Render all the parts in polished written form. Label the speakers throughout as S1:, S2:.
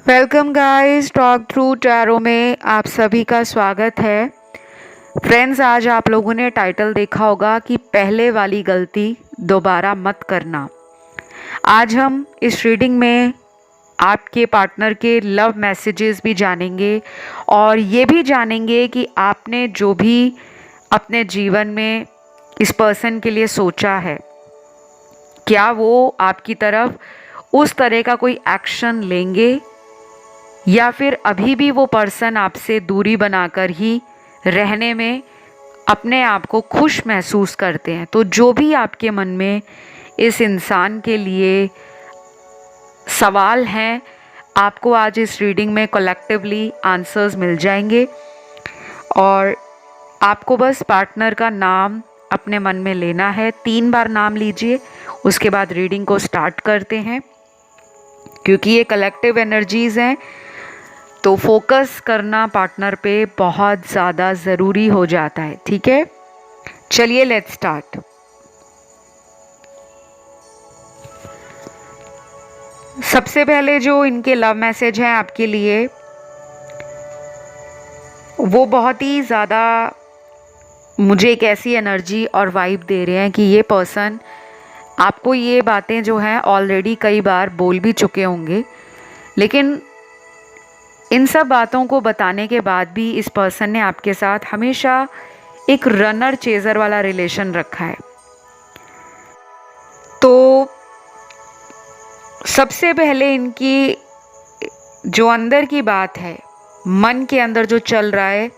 S1: Welcome guys, talk through tarot में आप सभी का स्वागत है। फ्रेंड्स, आज आप लोगों ने टाइटल देखा होगा कि पहले वाली गलती दोबारा मत करना। आज हम इस रीडिंग में आपके पार्टनर के लव मैसेजेस भी जानेंगे और ये भी जानेंगे कि आपने जो भी अपने जीवन में इस पर्सन के लिए सोचा है, क्या वो आपकी तरफ उस तरह का कोई एक्शन लेंगे या फिर अभी भी वो पर्सन आपसे दूरी बनाकर ही रहने में अपने आप को खुश महसूस करते हैं। तो जो भी आपके मन में इस इंसान के लिए सवाल हैं, आपको आज इस रीडिंग में कलेक्टिवली आंसर्स मिल जाएंगे और आपको बस पार्टनर का नाम अपने मन में लेना है। 3 बार नाम लीजिए, उसके बाद रीडिंग को स्टार्ट करते हैं। क्योंकि ये कलेक्टिव एनर्जीज हैं तो फोकस करना पार्टनर पे बहुत ज़्यादा ज़रूरी हो जाता है। ठीक है, चलिए लेट्स स्टार्ट। सबसे पहले जो इनके लव मैसेज हैं आपके लिए, वो बहुत ही ज़्यादा मुझे एक ऐसी एनर्जी और वाइब दे रहे हैं कि ये पर्सन आपको ये बातें जो हैं ऑलरेडी कई बार बोल भी चुके होंगे, लेकिन इन सब बातों को बताने के बाद भी इस पर्सन ने आपके साथ हमेशा एक रनर चेजर वाला रिलेशन रखा है। तो सबसे पहले इनकी जो अंदर की बात है, मन के अंदर जो चल रहा है,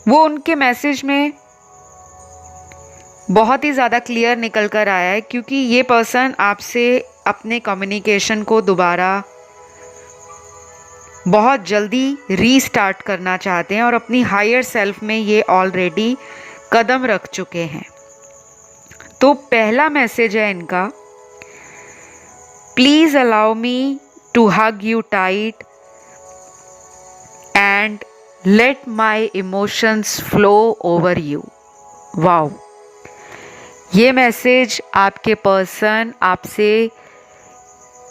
S1: वो उनके मैसेज में बहुत ही ज़्यादा क्लियर निकल कर आया है। क्योंकि ये पर्सन आपसे अपने कम्युनिकेशन को दोबारा बहुत जल्दी रीस्टार्ट करना चाहते हैं और अपनी हायर सेल्फ में ये ऑलरेडी कदम रख चुके हैं। तो पहला मैसेज है इनका, please allow me to hug you tight and let my emotions flow over you. Wow, ये मैसेज आपके पर्सन आपसे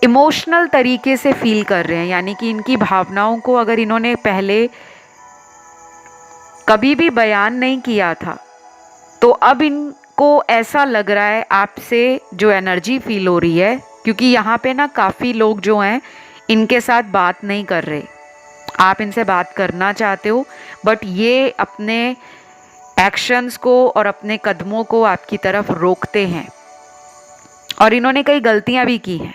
S1: इमोशनल तरीके से फील कर रहे हैं। यानी कि इनकी भावनाओं को अगर इन्होंने पहले कभी भी बयान नहीं किया था, तो अब इनको ऐसा लग रहा है आपसे जो एनर्जी फील हो रही है। क्योंकि यहाँ पे ना काफ़ी लोग जो हैं इनके साथ बात नहीं कर रहे, आप इनसे बात करना चाहते हो, बट ये अपने एक्शंस को और अपने कदमों को आपकी तरफ रोकते हैं। और इन्होंने कई गलतियां भी की हैं,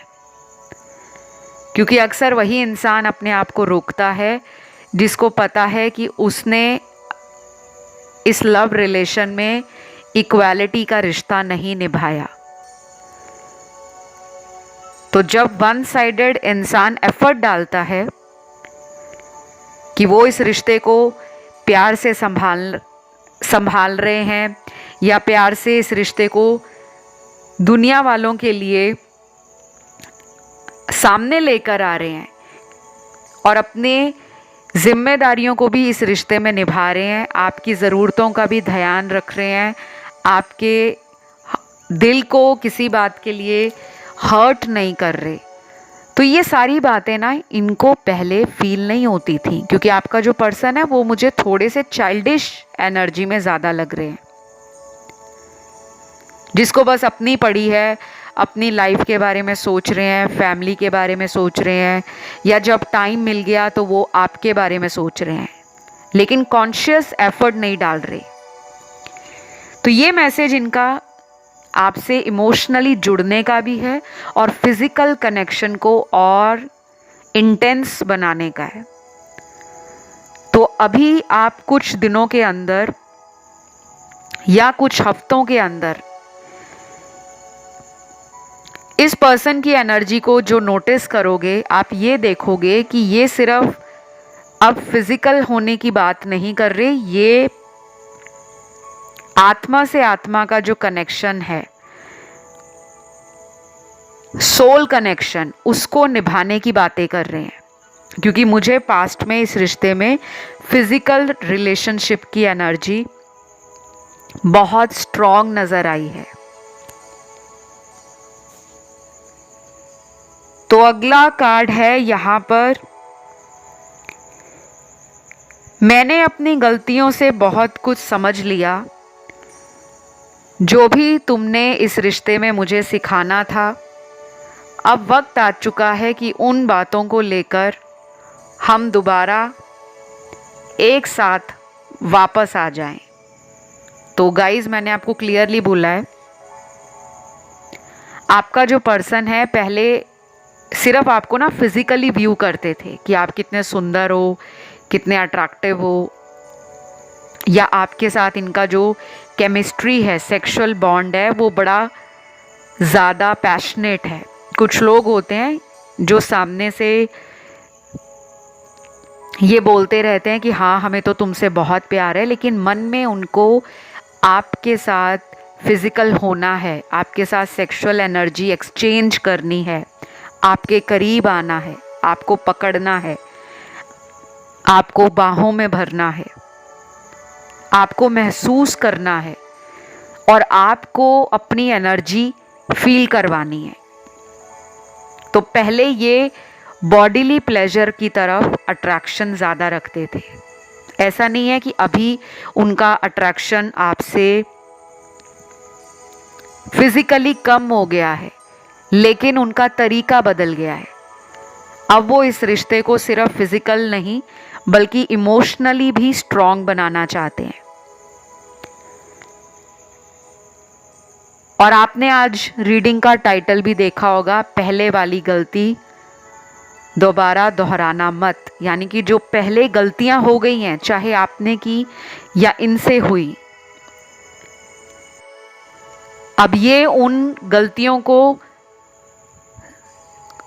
S1: क्योंकि अक्सर वही इंसान अपने आप को रोकता है जिसको पता है कि उसने इस लव रिलेशन में इक्वालिटी का रिश्ता नहीं निभाया। तो जब वन साइडेड इंसान एफर्ट डालता है कि वो इस रिश्ते को प्यार से संभाल रहे हैं या प्यार से इस रिश्ते को दुनिया वालों के लिए सामने लेकर आ रहे हैं और अपने जिम्मेदारियों को भी इस रिश्ते में निभा रहे हैं, आपकी ज़रूरतों का भी ध्यान रख रहे हैं, आपके दिल को किसी बात के लिए हर्ट नहीं कर रहे, तो ये सारी बातें ना इनको पहले फील नहीं होती थी। क्योंकि आपका जो पर्सन है वो मुझे थोड़े से चाइल्डिश एनर्जी में ज़्यादा लग रहे हैं, जिसको बस अपनी पड़ी है, अपनी लाइफ के बारे में सोच रहे हैं, फैमिली के बारे में सोच रहे हैं, या जब टाइम मिल गया तो वो आपके बारे में सोच रहे हैं, लेकिन कॉन्शियस एफर्ट नहीं डाल रहे। तो ये मैसेज इनका आपसे इमोशनली जुड़ने का भी है और फिजिकल कनेक्शन को और इंटेंस बनाने का है। तो अभी आप कुछ दिनों के अंदर या कुछ हफ्तों के अंदर इस पर्सन की एनर्जी को जो नोटिस करोगे, आप ये देखोगे कि ये सिर्फ अब फिजिकल होने की बात नहीं कर रहे, ये आत्मा से आत्मा का जो कनेक्शन है, सोल कनेक्शन, उसको निभाने की बातें कर रहे हैं। क्योंकि मुझे पास्ट में इस रिश्ते में फिजिकल रिलेशनशिप की एनर्जी बहुत स्ट्रॉन्ग नज़र आई है। तो अगला कार्ड है यहाँ पर, मैंने अपनी गलतियों से बहुत कुछ समझ लिया। जो भी तुमने इस रिश्ते में मुझे सिखाना था, अब वक्त आ चुका है कि उन बातों को लेकर हम दोबारा एक साथ वापस आ जाएं। तो गाइस, मैंने आपको क्लियरली बोला है, आपका जो पर्सन है पहले सिर्फ आपको ना फिजिकली व्यू करते थे कि आप कितने सुंदर हो, कितने अट्रैक्टिव हो, या आपके साथ इनका जो केमिस्ट्री है, सेक्सुअल बॉन्ड है, वो बड़ा ज़्यादा पैशनेट है। कुछ लोग होते हैं जो सामने से ये बोलते रहते हैं कि हाँ हमें तो तुमसे बहुत प्यार है, लेकिन मन में उनको आपके साथ फिज़िकल होना है, आपके साथ सेक्सुअल एनर्जी एक्सचेंज करनी है, आपके करीब आना है, आपको पकड़ना है, आपको बाहों में भरना है, आपको महसूस करना है और आपको अपनी एनर्जी फील करवानी है। तो पहले ये बॉडीली प्लेजर की तरफ अट्रैक्शन ज़्यादा रखते थे। ऐसा नहीं है कि अभी उनका अट्रैक्शन आपसे फिजिकली कम हो गया है, लेकिन उनका तरीका बदल गया है। अब वो इस रिश्ते को सिर्फ फिजिकल नहीं बल्कि इमोशनली भी स्ट्रॉन्ग बनाना चाहते हैं। और आपने आज रीडिंग का टाइटल भी देखा होगा, पहले वाली गलती दोबारा दोहराना मत। यानी कि जो पहले गलतियां हो गई हैं, चाहे आपने की या इनसे हुई, अब ये उन गलतियों को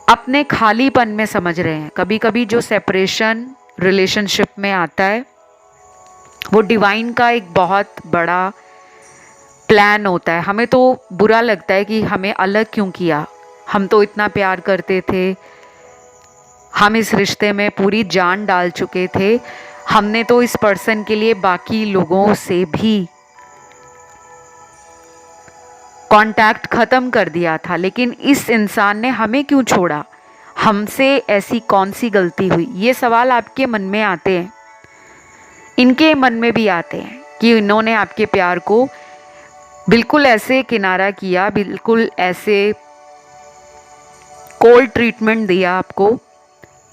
S1: अपने खालीपन में समझ रहे हैं। कभी कभी जो सेपरेशन रिलेशनशिप में आता है वो डिवाइन का एक बहुत बड़ा प्लान होता है। हमें तो बुरा लगता है कि हमें अलग क्यों किया, हम तो इतना प्यार करते थे, हम इस रिश्ते में पूरी जान डाल चुके थे, हमने तो इस पर्सन के लिए बाकी लोगों से भी कांटेक्ट ख़त्म कर दिया था, लेकिन इस इंसान ने हमें क्यों छोड़ा, हमसे ऐसी कौन सी गलती हुई। ये सवाल आपके मन में आते हैं, इनके मन में भी आते हैं कि इन्होंने आपके प्यार को बिल्कुल ऐसे किनारा किया, बिल्कुल ऐसे कोल्ड ट्रीटमेंट दिया, आपको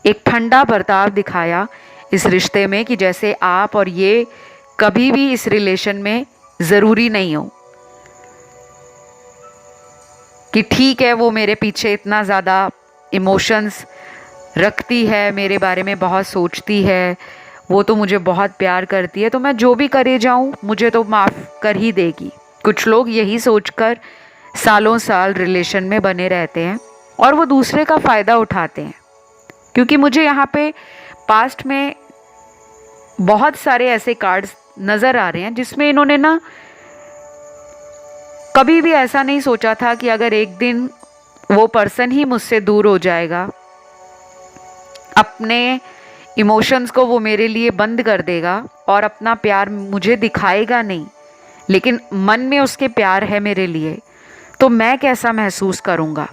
S1: एक ठंडा बर्ताव दिखाया इस रिश्ते में कि जैसे आप और ये कभी भी इस रिलेशन में ज़रूरी नहीं हो कि ठीक है वो मेरे पीछे इतना ज़्यादा इमोशंस रखती है, मेरे बारे में बहुत सोचती है, वो तो मुझे बहुत प्यार करती है, तो मैं जो भी करे जाऊँ मुझे तो माफ़ कर ही देगी। कुछ लोग यही सोचकर सालों साल रिलेशन में बने रहते हैं और वो दूसरे का फ़ायदा उठाते हैं। क्योंकि मुझे यहाँ पे पास्ट में बहुत सारे ऐसे कार्ड्स नज़र आ रहे हैं जिसमें इन्होंने ना कभी भी ऐसा नहीं सोचा था कि अगर एक दिन वो पर्सन ही मुझसे दूर हो जाएगा, अपने इमोशंस को वो मेरे लिए बंद कर देगा और अपना प्यार मुझे दिखाएगा नहीं, लेकिन मन में उसके प्यार है मेरे लिए, तो मैं कैसा महसूस करूँगा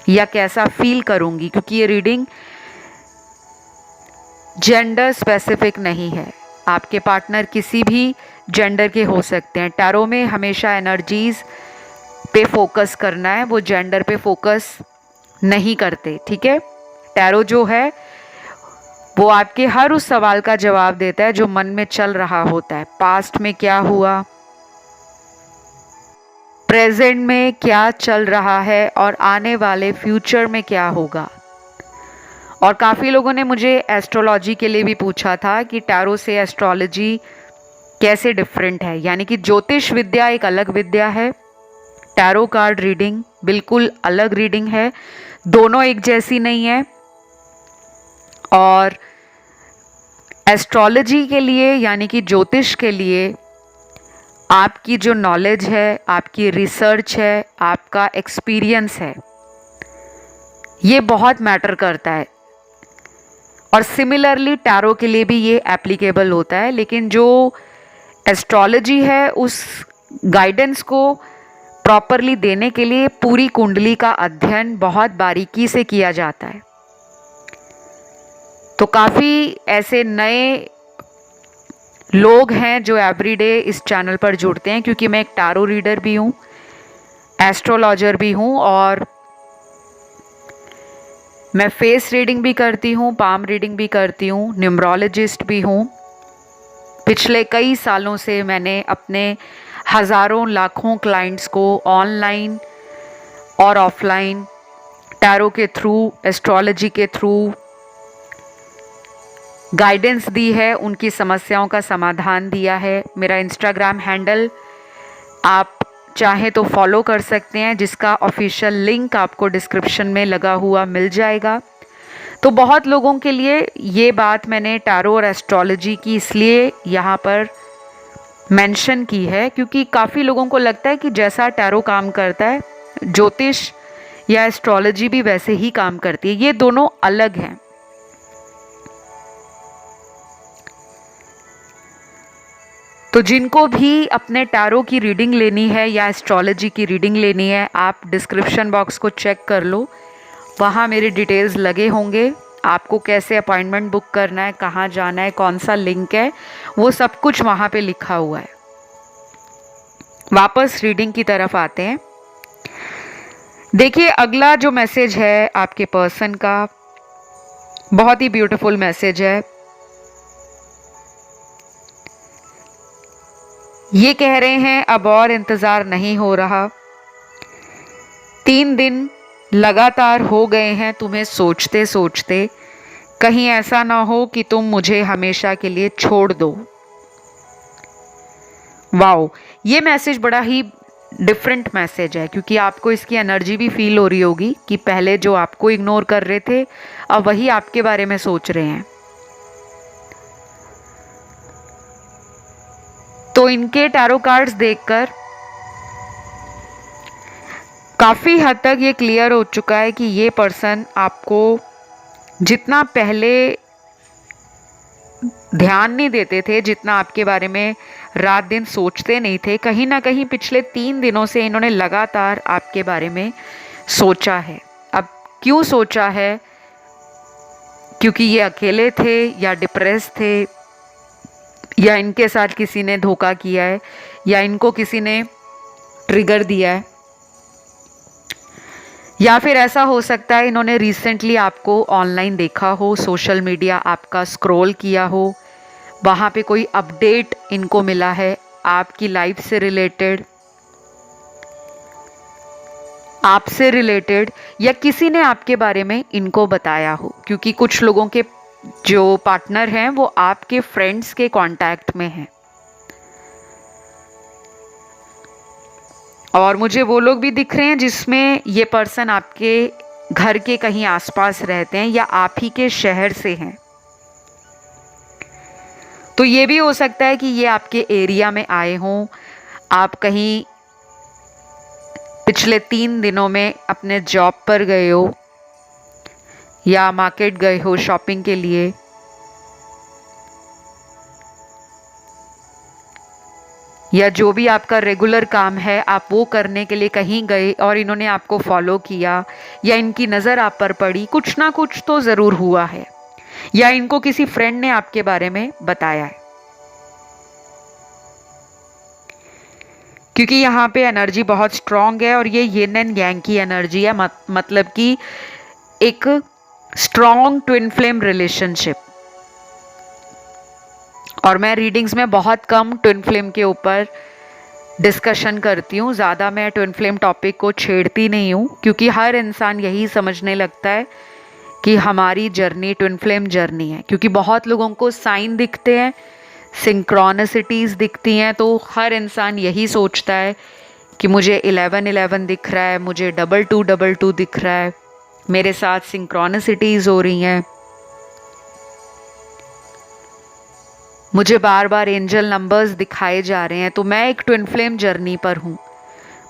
S1: या कैसा फील करूँगी। क्योंकि ये रीडिंग जेंडर स्पेसिफिक नहीं है, आपके पार्टनर किसी भी जेंडर के हो सकते हैं। टैरो में हमेशा एनर्जीज पे फोकस करना है, वो जेंडर पे फोकस नहीं करते, ठीक है। टैरो जो है वो आपके हर उस सवाल का जवाब देता है जो मन में चल रहा होता है। पास्ट में क्या हुआ, प्रेजेंट में क्या चल रहा है और आने वाले फ्यूचर में क्या होगा। और काफ़ी लोगों ने मुझे एस्ट्रोलॉजी के लिए भी पूछा था कि टैरो से एस्ट्रोलॉजी कैसे डिफरेंट है। यानी कि ज्योतिष विद्या एक अलग विद्या है, टैरो कार्ड रीडिंग बिल्कुल अलग रीडिंग है, दोनों एक जैसी नहीं है। और एस्ट्रोलॉजी के लिए यानी कि ज्योतिष के लिए आपकी जो नॉलेज है, आपकी रिसर्च है, आपका एक्सपीरियंस है, ये बहुत मैटर करता है। और सिमिलरली टैरो के लिए भी ये एप्लीकेबल होता है, लेकिन जो एस्ट्रोलॉजी है उस गाइडेंस को प्रॉपरली देने के लिए पूरी कुंडली का अध्ययन बहुत बारीकी से किया जाता है। तो काफ़ी ऐसे नए लोग हैं जो एवरीडे इस चैनल पर जुड़ते हैं, क्योंकि मैं एक टैरो रीडर भी हूँ, एस्ट्रोलॉजर भी हूँ, और मैं फेस रीडिंग भी करती हूँ, पाम रीडिंग भी करती हूँ, न्यूमरोलॉजिस्ट भी हूँ। पिछले कई सालों से मैंने अपने हज़ारों लाखों क्लाइंट्स को ऑनलाइन और ऑफलाइन टैरो के थ्रू, एस्ट्रोलॉजी के थ्रू गाइडेंस दी है, उनकी समस्याओं का समाधान दिया है। मेरा इंस्टाग्राम हैंडल आप चाहे तो फॉलो कर सकते हैं, जिसका ऑफिशियल लिंक आपको डिस्क्रिप्शन में लगा हुआ मिल जाएगा। तो बहुत लोगों के लिए ये बात मैंने टैरो और एस्ट्रोलॉजी की इसलिए यहाँ पर मेंशन की है, क्योंकि काफ़ी लोगों को लगता है कि जैसा टैरो काम करता है, ज्योतिष या एस्ट्रोलॉजी भी वैसे ही काम करती है। ये दोनों अलग हैं। तो जिनको भी अपने टैरो की रीडिंग लेनी है या एस्ट्रोलॉजी की रीडिंग लेनी है, आप डिस्क्रिप्शन बॉक्स को चेक कर लो, वहाँ मेरे डिटेल्स लगे होंगे। आपको कैसे अपॉइंटमेंट बुक करना है, कहाँ जाना है, कौन सा लिंक है, वो सब कुछ वहाँ पे लिखा हुआ है। वापस रीडिंग की तरफ आते हैं। देखिए, अगला जो मैसेज है आपके पर्सन का, बहुत ही ब्यूटीफुल मैसेज है। ये कह रहे हैं अब और इंतज़ार नहीं हो रहा। 3 दिन लगातार हो गए हैं तुम्हें सोचते सोचते, कहीं ऐसा ना हो कि तुम मुझे हमेशा के लिए छोड़ दो। वाओ, ये मैसेज बड़ा ही डिफरेंट मैसेज है, क्योंकि आपको इसकी एनर्जी भी फील हो रही होगी कि पहले जो आपको इग्नोर कर रहे थे, अब वही आपके बारे में सोच रहे हैं। तो इनके टैरो कार्ड्स देखकर काफ़ी हद तक ये क्लियर हो चुका है कि ये पर्सन आपको जितना पहले ध्यान नहीं देते थे, जितना आपके बारे में रात दिन सोचते नहीं थे, कहीं ना कहीं पिछले 3 दिनों से इन्होंने लगातार आपके बारे में सोचा है। अब क्यों सोचा है? क्योंकि ये अकेले थे या डिप्रेस थे, या इनके साथ किसी ने धोखा किया है, या इनको किसी ने ट्रिगर दिया है, या फिर ऐसा हो सकता है इन्होंने रिसेंटली आपको ऑनलाइन देखा हो, सोशल मीडिया आपका स्क्रॉल किया हो, वहाँ पे कोई अपडेट इनको मिला है आपकी लाइफ से रिलेटेड, आपसे रिलेटेड, या किसी ने आपके बारे में इनको बताया हो, क्योंकि कुछ लोगों के जो पार्टनर हैं वो आपके फ्रेंड्स के कांटेक्ट में हैं। और मुझे वो लोग भी दिख रहे हैं जिसमें ये पर्सन आपके घर के कहीं आसपास रहते हैं या आप ही के शहर से हैं। तो ये भी हो सकता है कि ये आपके एरिया में आए हों, आप कहीं पिछले 3 दिनों में अपने जॉब पर गए हो या मार्केट गए हो शॉपिंग के लिए, या जो भी आपका रेगुलर काम है आप वो करने के लिए कहीं गए और इन्होंने आपको फॉलो किया, या इनकी नज़र आप पर पड़ी, कुछ ना कुछ तो ज़रूर हुआ है, या इनको किसी फ्रेंड ने आपके बारे में बताया है। क्योंकि यहाँ पे एनर्जी बहुत स्ट्रांग है और ये यिन एंड यांग की एनर्जी है, मतलब कि एक स्ट्रांग ट्विन फ्लेम रिलेशनशिप। और मैं रीडिंग्स में बहुत कम ट्विन फ्लेम के ऊपर डिस्कशन करती हूँ, ज़्यादा मैं ट्विन फ्लेम टॉपिक को छेड़ती नहीं हूँ, क्योंकि हर इंसान यही समझने लगता है कि हमारी जर्नी ट्विन फ्लेम जर्नी है। क्योंकि बहुत लोगों को साइन दिखते हैं, सिंक्रोनिसिटीज़ दिखती हैं, तो हर इंसान यही सोचता है कि मुझे 11-11 दिख रहा है, मुझे 22-22 दिख रहा है, मेरे साथ सिंक्रोनिसिटीज़ हो रही हैं, मुझे बार बार एंजल नंबर्स दिखाए जा रहे हैं, तो मैं एक ट्विन फ्लेम जर्नी पर हूँ।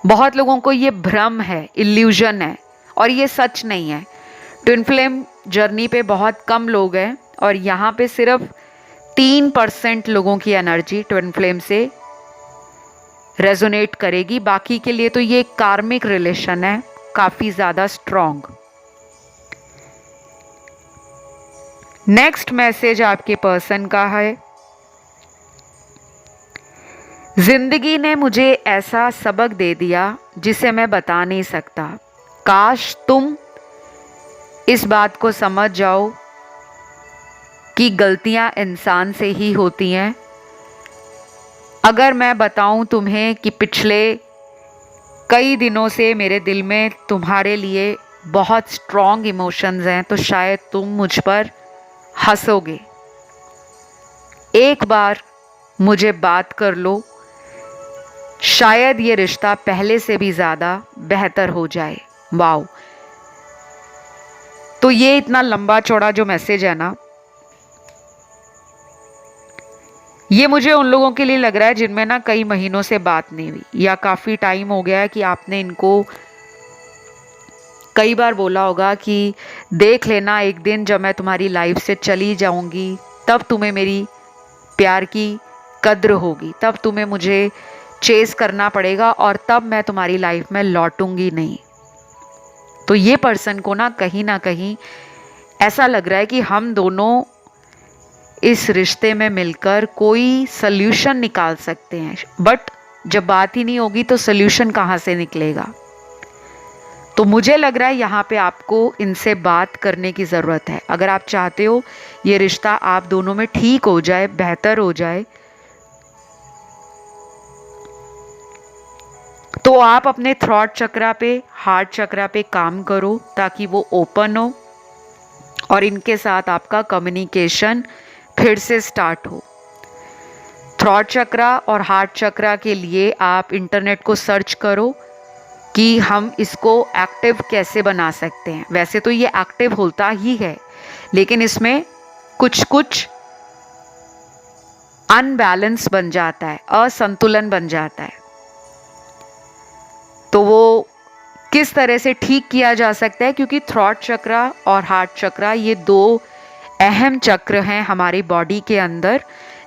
S1: बहुत लोगों को ये भ्रम है, इल्यूजन है, और ये सच नहीं है। ट्विन फ्लेम जर्नी पे बहुत कम लोग हैं और यहाँ पे सिर्फ 3% लोगों की एनर्जी ट्विन फ्लेम से रेजोनेट करेगी। बाकी के लिए तो ये कार्मिक रिलेशन है, काफी ज्यादा स्ट्रॉन्ग। नेक्स्ट मैसेज आपके पर्सन का है, जिंदगी ने मुझे ऐसा सबक दे दिया जिसे मैं बता नहीं सकता। काश तुम इस बात को समझ जाओ कि गलतियां इंसान से ही होती हैं। अगर मैं बताऊं तुम्हें कि पिछले कई दिनों से मेरे दिल में तुम्हारे लिए बहुत स्ट्रॉन्ग इमोशंस हैं, तो शायद तुम मुझ पर हंसोगे। एक बार मुझे बात कर लो, शायद ये रिश्ता पहले से भी ज़्यादा बेहतर हो जाए। वाओ! तो ये इतना लंबा चौड़ा जो मैसेज है ना, ये मुझे उन लोगों के लिए लग रहा है जिनमें ना कई महीनों से बात नहीं हुई, या काफ़ी टाइम हो गया है कि आपने इनको कई बार बोला होगा कि देख लेना, एक दिन जब मैं तुम्हारी लाइफ से चली जाऊंगी तब तुम्हें मेरी प्यार की कद्र होगी, तब तुम्हें मुझे चेस करना पड़ेगा और तब मैं तुम्हारी लाइफ में लौटूंगी नहीं। तो ये पर्सन को ना कहीं ऐसा लग रहा है कि हम दोनों इस रिश्ते में मिलकर कोई सल्यूशन निकाल सकते हैं, बट जब बात ही नहीं होगी तो सल्यूशन कहाँ से निकलेगा। तो मुझे लग रहा है यहाँ पे आपको इनसे बात करने की ज़रूरत है। अगर आप चाहते हो ये रिश्ता आप दोनों में ठीक हो जाए, बेहतर हो जाए, तो आप अपने थ्रॉट चक्रा पे, हार्ट चक्रा पे काम करो ताकि वो ओपन हो और इनके साथ आपका कम्युनिकेशन फिर से स्टार्ट हो। थ्रॉट चक्रा और हार्ट चक्रा के लिए आप इंटरनेट को सर्च करो कि हम इसको एक्टिव कैसे बना सकते हैं। वैसे तो ये एक्टिव होता ही है, लेकिन इसमें कुछ कुछ अनबैलेंस बन जाता है, असंतुलन बन जाता है। तो वो किस तरह से ठीक किया जा सकता है, क्योंकि थ्रॉट चक्रा और हार्ट चक्रा ये दो अहम चक्र हैं हमारी बॉडी के अंदर,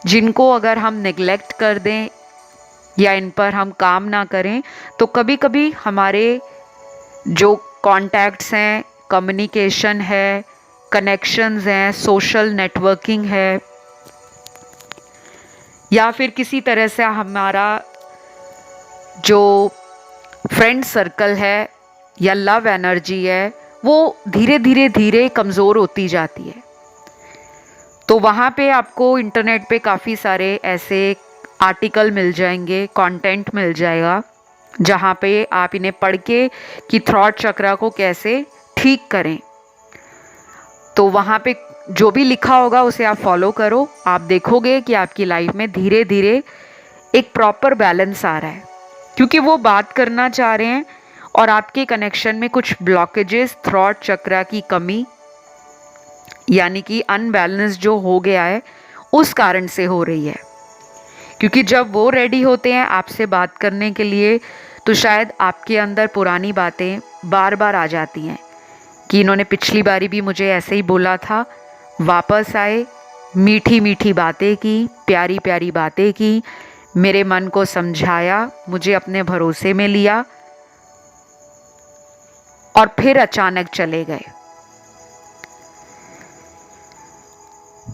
S1: जिनको अगर हम निगलेक्ट कर दें या इन पर हम काम ना करें तो कभी कभी हमारे जो कॉन्टैक्ट्स हैं, कम्युनिकेशन है, कनेक्शंस हैं, सोशल नेटवर्किंग है, या फिर किसी तरह से हमारा जो फ्रेंड सर्कल है या लव एनर्जी है, वो धीरे धीरे कमज़ोर होती जाती है। तो वहाँ पे आपको इंटरनेट पे काफ़ी सारे ऐसे आर्टिकल मिल जाएंगे, कंटेंट मिल जाएगा, जहाँ पे आप इन्हें पढ़ के कि थ्रॉट चक्रा को कैसे ठीक करें। तो वहाँ पे जो भी लिखा होगा उसे आप फॉलो करो, आप देखोगे कि आपकी लाइफ में धीरे धीरे एक प्रॉपर बैलेंस आ रहा है, क्योंकि वो बात करना चाह रहे हैं और आपके कनेक्शन में कुछ ब्लॉकेजेस, थ्रॉट चक्रा की कमी यानी कि अनबैलेंस जो हो गया है उस कारण से हो रही है। क्योंकि जब वो रेडी होते हैं आपसे बात करने के लिए, तो शायद आपके अंदर पुरानी बातें बार बार आ जाती हैं कि इन्होंने पिछली बारी भी मुझे ऐसे ही बोला था, वापस आए, मीठी मीठी बातें की, प्यारी प्यारी बातें की, मेरे मन को समझाया, मुझे अपने भरोसे में लिया और फिर अचानक चले गए।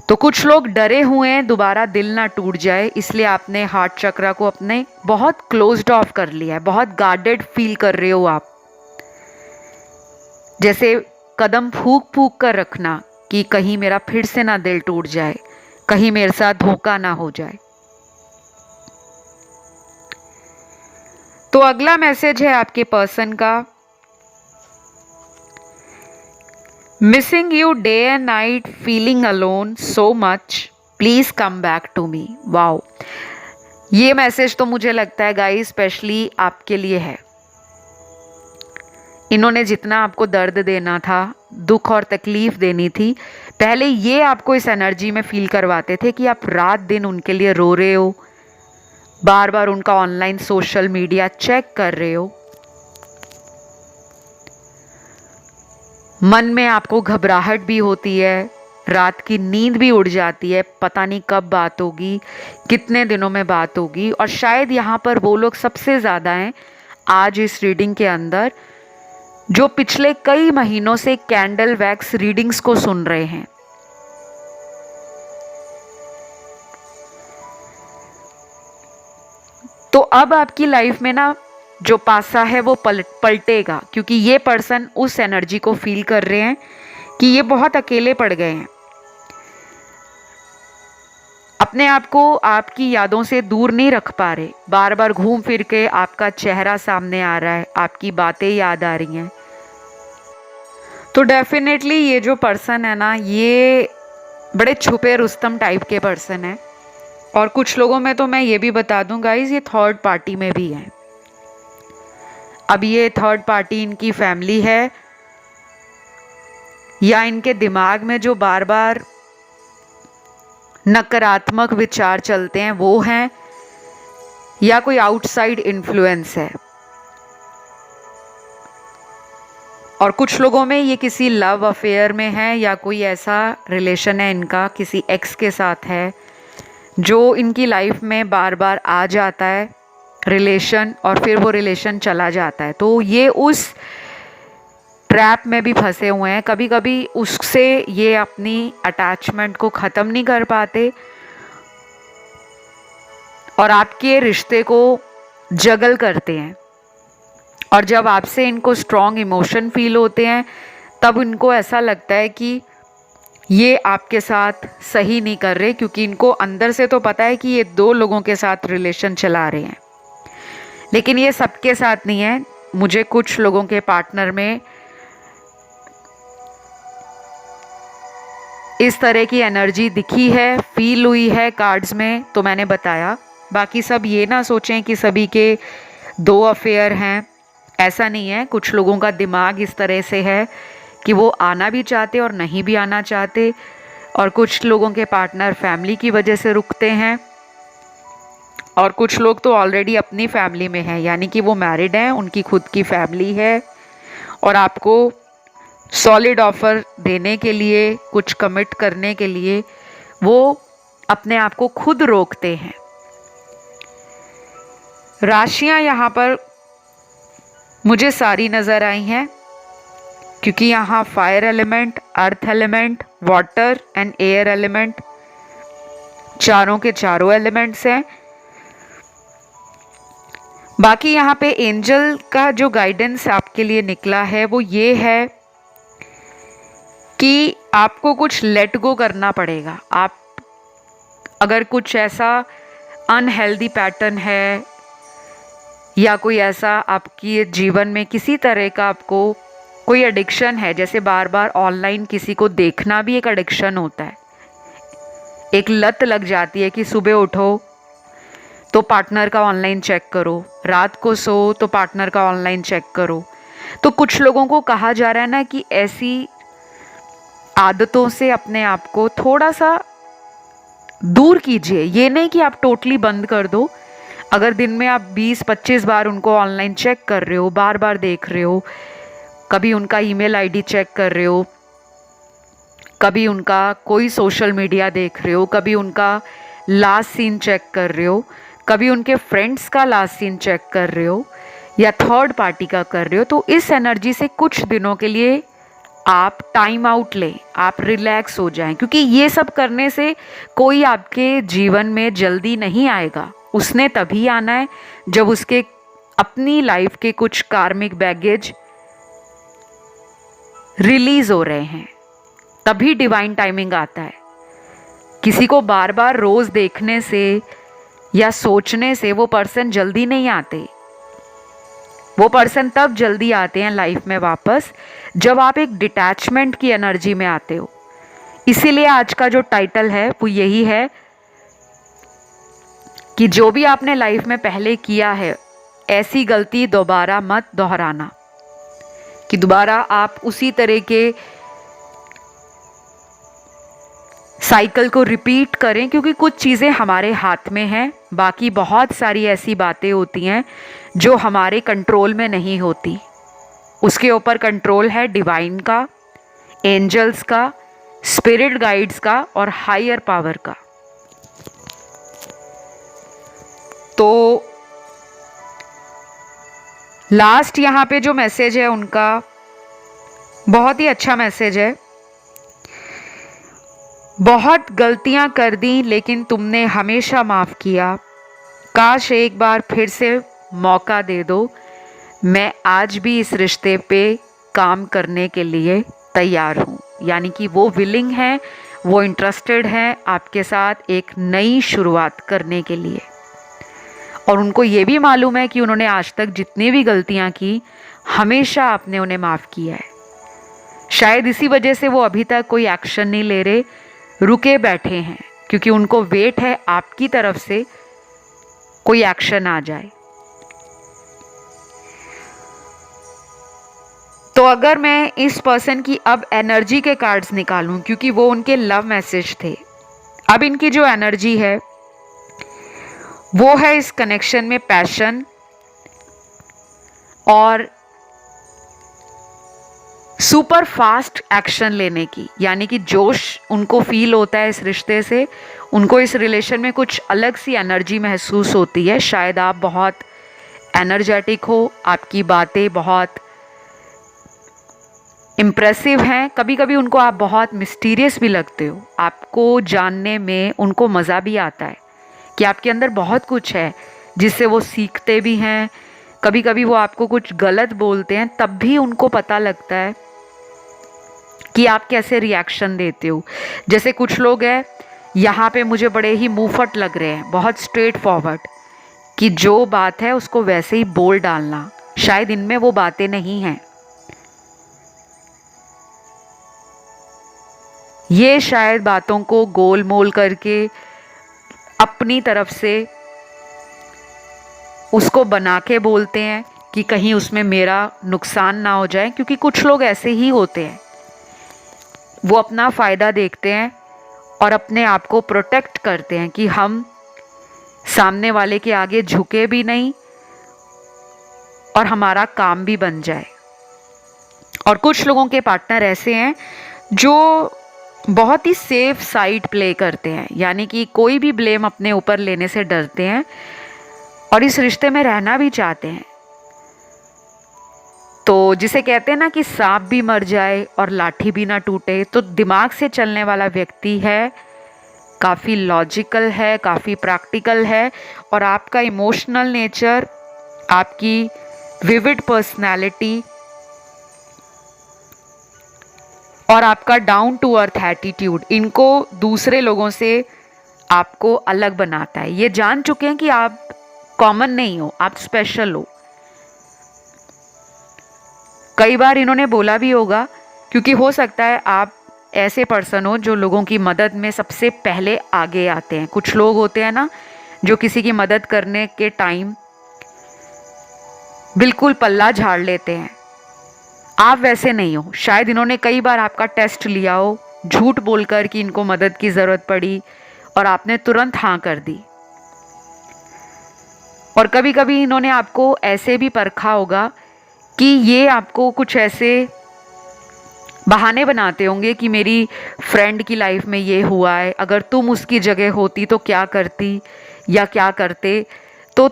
S1: तो कुछ लोग डरे हुए हैं दोबारा दिल ना टूट जाए, इसलिए आपने हार्ट चक्रा को अपने बहुत क्लोज्ड ऑफ कर लिया है, बहुत गार्डेड फील कर रहे हो आप। जैसे कदम फूंक फूंक कर रखना कि कहीं मेरा फिर से ना दिल टूट जाए, कहीं मेरे साथ धोखा ना हो जाए। तो अगला मैसेज है आपके पर्सन का, missing you day and night, feeling alone so much, please come back to me. Wow! ये मैसेज तो मुझे लगता है गाइस स्पेशली आपके लिए है। इन्होंने जितना आपको दर्द देना था, दुख और तकलीफ देनी थी, पहले ये आपको इस एनर्जी में फील करवाते थे कि आप रात दिन उनके लिए रो रहे हो, बार बार उनका ऑनलाइन सोशल मीडिया चेक कर रहे हो, मन में आपको घबराहट भी होती है, रात की नींद भी उड़ जाती है, पता नहीं कब बात होगी, कितने दिनों में बात होगी। और शायद यहाँ पर वो लोग सबसे ज़्यादा हैं आज इस रीडिंग के अंदर जो पिछले कई महीनों से कैंडल वैक्स रीडिंग्स को सुन रहे हैं। तो अब आपकी लाइफ में ना जो पासा है वो पलटेगा, क्योंकि ये पर्सन उस एनर्जी को फील कर रहे हैं कि ये बहुत अकेले पड़ गए हैं, अपने आप को आपकी यादों से दूर नहीं रख पा रहे, बार बार घूम फिर के आपका चेहरा सामने आ रहा है, आपकी बातें याद आ रही हैं। तो डेफिनेटली ये जो पर्सन है ना, ये बड़े छुपे रुस्तम टाइप के पर्सन है। और कुछ लोगों में तो मैं ये भी बता दूं गाइज, ये थर्ड पार्टी में भी है। अब ये थर्ड पार्टी इनकी फैमिली है या इनके दिमाग में जो बार बार नकारात्मक विचार चलते हैं वो हैं, या कोई आउटसाइड इन्फ्लुएंस है। और कुछ लोगों में ये किसी लव अफेयर में है या कोई ऐसा रिलेशन है इनका किसी एक्स के साथ है जो इनकी लाइफ में बार बार आ जाता है रिलेशन, और फिर वो रिलेशन चला जाता है। तो ये उस ट्रैप में भी फंसे हुए हैं, कभी कभी उससे ये अपनी अटैचमेंट को ख़त्म नहीं कर पाते और आपके रिश्ते को जगल करते हैं। और जब आपसे इनको स्ट्रॉन्ग इमोशन फील होते हैं तब इनको ऐसा लगता है कि ये आपके साथ सही नहीं कर रहे, क्योंकि इनको अंदर से तो पता है कि ये दो लोगों के साथ रिलेशन चला रहे हैं, लेकिन ये सबके साथ नहीं है। मुझे कुछ लोगों के पार्टनर में इस तरह की एनर्जी दिखी है, फील हुई है कार्ड्स में, तो मैंने बताया। बाकी सब ये ना सोचें कि सभी के दो अफेयर हैं, ऐसा नहीं है। कुछ लोगों का दिमाग इस तरह से है कि वो आना भी चाहते और नहीं भी आना चाहते, और कुछ लोगों के पार्टनर फैमिली की वजह से रुकते हैं, और कुछ लोग तो ऑलरेडी अपनी फैमिली में हैं, यानी कि वो मैरिड हैं, उनकी खुद की फैमिली है, और आपको सॉलिड ऑफर देने के लिए, कुछ कमिट करने के लिए वो अपने आप को खुद रोकते हैं। राशियां यहाँ पर मुझे सारी नज़र आई हैं, क्योंकि यहाँ fire element, earth element, water and air element, चारों के चारों एलिमेंट्स हैं। बाकी यहाँ पे एंजल का जो गाइडेंस आपके लिए निकला है वो ये है कि आपको कुछ लेट गो करना पड़ेगा। आप अगर कुछ ऐसा अनहेल्दी पैटर्न है या कोई ऐसा आपकी जीवन में किसी तरह का आपको कोई एडिक्शन है, जैसे बार बार ऑनलाइन किसी को देखना भी एक एडिक्शन होता है, एक लत लग जाती है कि सुबह उठो तो पार्टनर का ऑनलाइन चेक करो, रात को सो तो पार्टनर का ऑनलाइन चेक करो। तो कुछ लोगों को कहा जा रहा है ना कि ऐसी आदतों से अपने आप को थोड़ा सा दूर कीजिए। ये नहीं कि आप टोटली बंद कर दो। अगर दिन में आप 20-25 बार उनको ऑनलाइन चेक कर रहे हो, बार बार देख रहे हो, कभी उनका ईमेल आईडी चेक कर रहे हो, कभी उनका कोई सोशल मीडिया देख रहे हो, कभी उनका लास्ट सीन चेक कर रहे हो, कभी उनके फ्रेंड्स का लास्ट सीन चेक कर रहे हो, या थर्ड पार्टी का कर रहे हो, तो इस एनर्जी से कुछ दिनों के लिए आप टाइम आउट लें, आप रिलैक्स हो जाएं, क्योंकि ये सब करने से कोई आपके जीवन में जल्दी नहीं आएगा। उसने तभी आना है जब उसके अपनी लाइफ के कुछ कार्मिक बैगेज रिलीज हो रहे हैं, तभी डिवाइन टाइमिंग आता है। किसी को बार बार रोज देखने से या सोचने से वो पर्सन जल्दी नहीं आते। वो पर्सन तब जल्दी आते हैं लाइफ में वापस जब आप एक डिटैचमेंट की एनर्जी में आते हो। इसीलिए आज का जो टाइटल है वो यही है कि जो भी आपने लाइफ में पहले किया है, ऐसी गलती दोबारा मत दोहराना, कि दोबारा आप उसी तरह के साइकिल को रिपीट करें, क्योंकि कुछ चीज़ें हमारे हाथ में हैं, बाकी बहुत सारी ऐसी बातें होती हैं जो हमारे कंट्रोल में नहीं होती। उसके ऊपर कंट्रोल है डिवाइन का, एंजल्स का, स्पिरिट गाइड्स का और हायर पावर का। तो लास्ट यहाँ पे जो मैसेज है उनका बहुत ही अच्छा मैसेज है। बहुत गलतियां कर दी लेकिन तुमने हमेशा माफ किया, काश एक बार फिर से मौका दे दो, मैं आज भी इस रिश्ते पे काम करने के लिए तैयार हूँ। यानी कि वो विलिंग है, वो इंटरेस्टेड हैं आपके साथ एक नई शुरुआत करने के लिए। और उनको ये भी मालूम है कि उन्होंने आज तक जितनी भी गलतियां की हमेशा आपने उन्हें माफ़ किया है। शायद इसी वजह से वो अभी तक कोई एक्शन नहीं ले रहे, रुके बैठे हैं, क्योंकि उनको वेट है आपकी तरफ से कोई एक्शन आ जाए। तो अगर मैं इस पर्सन की अब एनर्जी के कार्ड्स निकालूं, क्योंकि वो उनके लव मैसेज थे, अब इनकी जो एनर्जी है वो है इस कनेक्शन में पैशन और सुपर फास्ट एक्शन लेने की। यानी कि जोश उनको फील होता है इस रिश्ते से, उनको इस रिलेशन में कुछ अलग सी एनर्जी महसूस होती है। शायद आप बहुत एनर्जेटिक हो, आपकी बातें बहुत इम्प्रेसिव हैं, कभी कभी उनको आप बहुत मिस्टीरियस भी लगते हो। आपको जानने में उनको मज़ा भी आता है कि आपके अंदर बहुत कुछ है जिससे वो सीखते भी हैं। कभी कभी वो आपको कुछ गलत बोलते हैं, तब भी उनको पता लगता है कि आप कैसे रिएक्शन देते हो। जैसे कुछ लोग हैं यहाँ पे मुझे बड़े ही मुंहफट लग रहे हैं, बहुत स्ट्रेट फॉरवर्ड, कि जो बात है उसको वैसे ही बोल डालना। शायद इनमें वो बातें नहीं हैं। ये शायद बातों को गोल मोल करके अपनी तरफ से उसको बना के बोलते हैं कि कहीं उसमें मेरा नुकसान ना हो जाए। क्योंकि कुछ लोग ऐसे ही होते हैं, वो अपना फ़ायदा देखते हैं और अपने आप को प्रोटेक्ट करते हैं कि हम सामने वाले के आगे झुके भी नहीं और हमारा काम भी बन जाए। और कुछ लोगों के पार्टनर ऐसे हैं जो बहुत ही सेफ साइड प्ले करते हैं, यानी कि कोई भी ब्लेम अपने ऊपर लेने से डरते हैं और इस रिश्ते में रहना भी चाहते हैं। तो जिसे कहते हैं ना कि सांप भी मर जाए और लाठी भी ना टूटे, तो दिमाग से चलने वाला व्यक्ति है, काफ़ी लॉजिकल है, काफ़ी प्रैक्टिकल है। और आपका इमोशनल नेचर, आपकी विविड पर्सनैलिटी और आपका डाउन टू अर्थ एटीट्यूड, इनको दूसरे लोगों से आपको अलग बनाता है। ये जान चुके हैं कि आप कॉमन नहीं हो, आप स्पेशल हो। कई बार इन्होंने बोला भी होगा, क्योंकि हो सकता है आप ऐसे पर्सन हो जो लोगों की मदद में सबसे पहले आगे आते हैं। कुछ लोग होते हैं ना जो किसी की मदद करने के टाइम बिल्कुल पल्ला झाड़ लेते हैं, आप वैसे नहीं हो। शायद इन्होंने कई बार आपका टेस्ट लिया हो, झूठ बोलकर कि इनको मदद की ज़रूरत पड़ी और आपने तुरंत हाँ कर दी। और कभी कभी इन्होंने आपको ऐसे भी परखा होगा कि ये आपको कुछ ऐसे बहाने बनाते होंगे कि मेरी फ्रेंड की लाइफ में ये हुआ है, अगर तुम उसकी जगह होती तो क्या करती या क्या करते। तो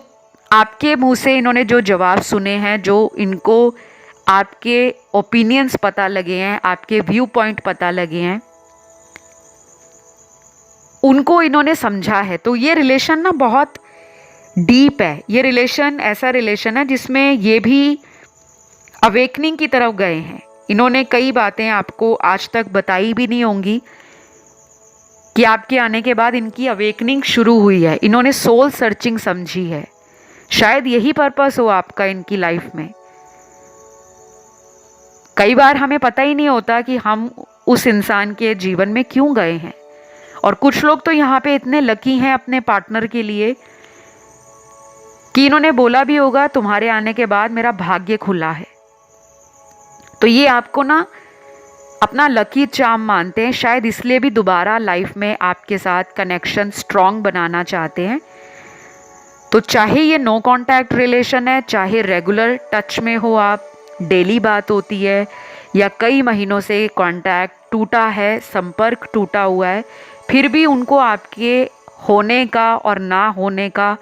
S1: आपके मुंह से इन्होंने जो जवाब सुने हैं, जो इनको आपके ओपिनियंस पता लगे हैं, आपके व्यू पॉइंट पता लगे हैं, उनको इन्होंने समझा है। तो ये रिलेशन ना बहुत डीप है। ये रिलेशन ऐसा रिलेशन है जिसमें ये भी अवेकनिंग की तरफ गए हैं। इन्होंने कई बातें आपको आज तक बताई भी नहीं होंगी कि आपके आने के बाद इनकी अवेकनिंग शुरू हुई है। इन्होंने सोल सर्चिंग समझी है। शायद यही पर्पस हो आपका इनकी लाइफ में। कई बार हमें पता ही नहीं होता कि हम उस इंसान के जीवन में क्यों गए हैं। और कुछ लोग तो यहाँ पे इतने लकी हैं अपने पार्टनर के लिए कि इन्होंने बोला भी होगा तुम्हारे आने के बाद मेरा भाग्य खुला है। तो ये आपको ना अपना लकी चार्म मानते हैं, शायद इसलिए भी दोबारा लाइफ में आपके साथ कनेक्शन स्ट्रॉन्ग बनाना चाहते हैं। तो चाहे ये नो कांटेक्ट रिलेशन है, चाहे रेगुलर टच में हो आप, डेली बात होती है, या कई महीनों से कांटेक्ट टूटा है, संपर्क टूटा हुआ है, फिर भी उनको आपके होने का और ना होने का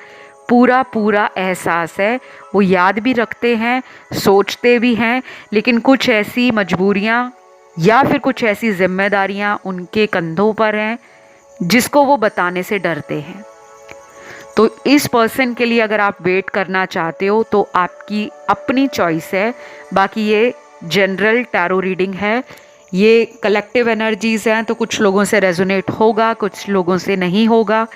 S1: पूरा पूरा एहसास है। वो याद भी रखते हैं, सोचते भी हैं, लेकिन कुछ ऐसी मजबूरियां या फिर कुछ ऐसी जिम्मेदारियां उनके कंधों पर हैं जिसको वो बताने से डरते हैं। तो इस पर्सन के लिए अगर आप वेट करना चाहते हो तो आपकी अपनी चॉइस है। बाकी ये जनरल टैरो रीडिंग है, ये कलेक्टिव एनर्जीज हैं, तो कुछ लोगों से रेजोनेट होगा, कुछ लोगों से नहीं होगा।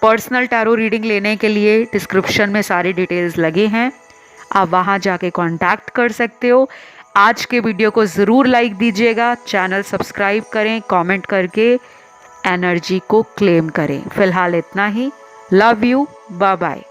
S1: पर्सनल टैरो रीडिंग लेने के लिए डिस्क्रिप्शन में सारी डिटेल्स लगे हैं, आप वहाँ जाके कांटेक्ट कर सकते हो। आज के वीडियो को ज़रूर लाइक दीजिएगा, चैनल सब्सक्राइब करें, कमेंट करके एनर्जी को क्लेम करें। फिलहाल इतना ही। Love you, bye bye.